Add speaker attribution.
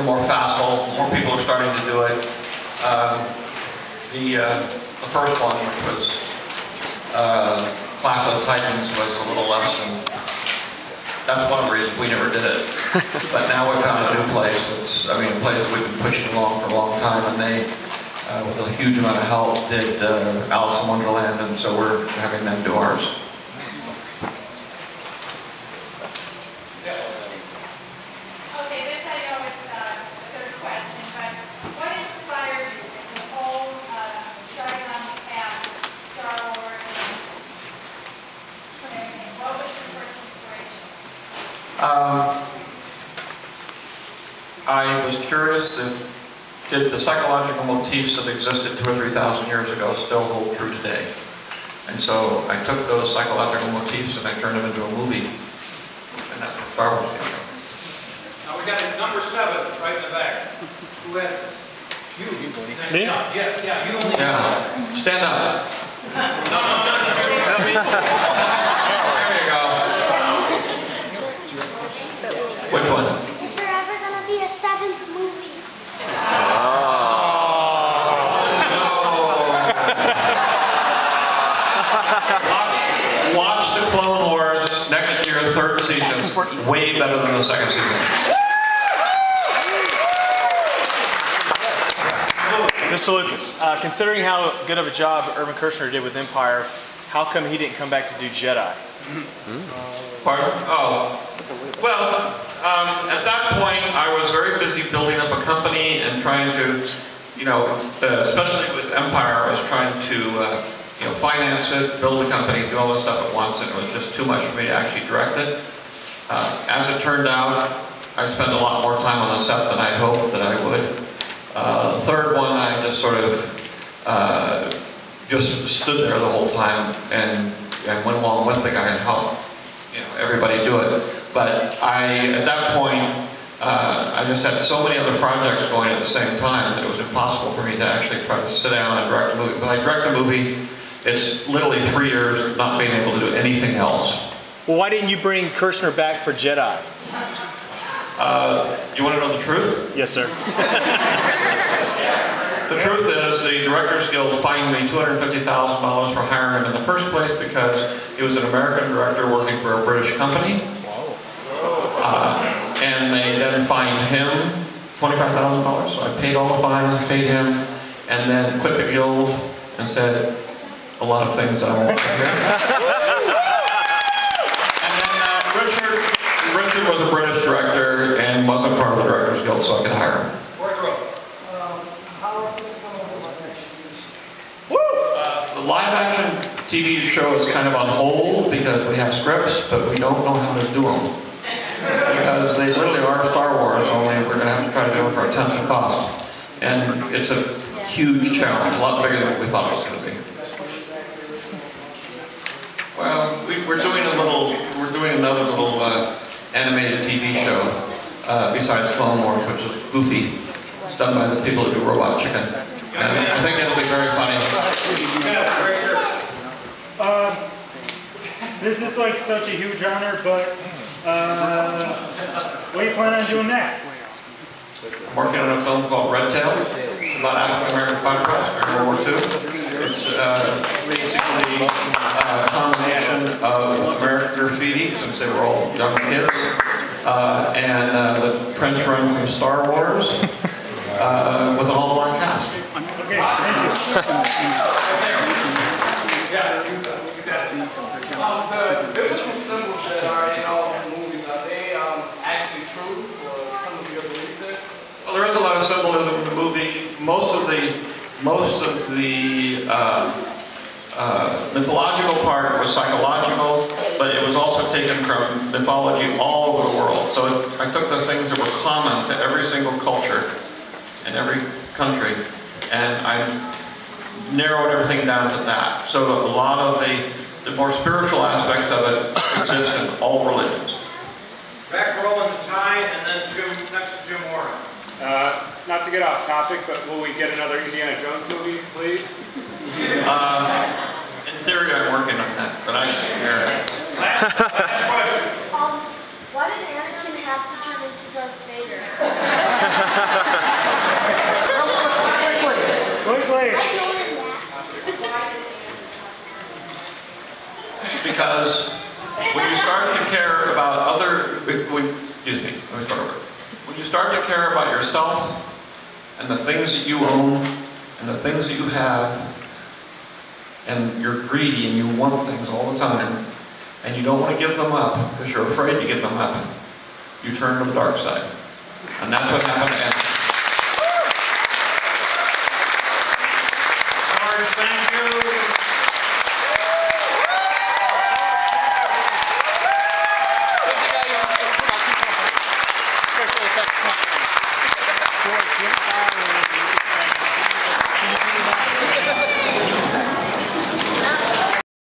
Speaker 1: more facile. More people are starting to do it. The first one, which was Clash of the Titans, was a little less than. That's one of the reasons we never did it. But now we found a new place. It's, I mean, a place we've been pushing along for a long time, and they, with a huge amount of help, did Alice in Wonderland, and so we're having them do ours. I was curious, did the psychological motifs that existed 2,000 or 3,000 years ago still hold true today? And so I took those psychological motifs and I turned them into a movie. And that's Star Wars.
Speaker 2: Now we got a number 7 right in the back. Who had it? You.
Speaker 3: Me?
Speaker 2: Yeah, you only
Speaker 1: Yeah. Stand up.
Speaker 2: No.
Speaker 1: There you go. Which one?
Speaker 4: Is there ever going to be a 7th movie?
Speaker 1: Watch the Clone Wars next year, 3rd season. Way better than the 2nd season.
Speaker 3: Mr. Lucas, considering how good of a job Irvin Kershner did with Empire, how come he didn't come back to do Jedi?
Speaker 1: Pardon? Oh. Well, at that point, I was very busy building up a company and trying to, you know, especially with Empire, I was trying to, you know, finance it, build a company, do all this stuff at once, and it was just too much for me to actually direct it. As it turned out, I spent a lot more time on the set than I'd hoped that I would. The third one, I just sort of just stood there the whole time and went along with the guy and helped, you know, everybody do it. But at that point, I just had so many other projects going at the same time that it was impossible for me to actually try to sit down and direct a movie. When I direct a movie, it's literally 3 years of not being able to do anything else.
Speaker 3: Well, why didn't you bring Kershner back for Jedi?
Speaker 1: You want to know the truth?
Speaker 3: Yes, sir.
Speaker 1: The truth is, the Directors Guild fined me $250,000 for hiring him in the first place because he was an American director working for a British company. And they then fined him $25,000. So I paid all the fines, paid him, and then quit the guild and said a lot of things that I won't say here. And then Richard was a British director and wasn't part of the Directors Guild, so I could hire him.
Speaker 2: Fourth row.
Speaker 1: The live-action TV show is kind of on hold because we have scripts, but we don't know how to do them. Because they really are Star Wars, only we're going to have to try to do it for a tenth the cost. And it's a huge challenge, a lot bigger than we thought it was going to be. Well, we're doing another little animated TV show besides Clone Wars, which is Goofy. It's done by the people who do Robot Chicken. And I think it'll be very funny.
Speaker 5: This is like such a huge honor, but what do you plan on doing next?
Speaker 1: I'm working on a film called Red Tail about African-American fighters during World War II. It's basically a combination of American graffiti, since they were all young kids, and the trench run from Star Wars with an all-black cast.
Speaker 5: Okay, thank you.
Speaker 6: The biblical symbols that are in all the movies, are they actually true, or some of your beliefs?
Speaker 1: Well, there is a lot of symbolism in the movie. Most of the mythological part was psychological, but it was also taken from mythology all over the world. So I took the things that were common to every single culture in every country, and I narrowed everything down to that. So a lot of the more spiritual aspects of it exist in all religions.
Speaker 2: Back row in the tie, and then Jim, next to Jim Warren.
Speaker 5: Not to get off topic, but will we get another Indiana Jones movie, please?
Speaker 1: In theory, I'm working on that, but I can't hear it.
Speaker 2: Last question.
Speaker 4: Why did Anakin have to turn into Darth Vader?
Speaker 1: care about yourself and the things that you own and the things that you have, and you're greedy and you want things all the time, and you don't want to give them up because you're afraid to give them up, you turn to the dark side. And that's what happened to Anakin.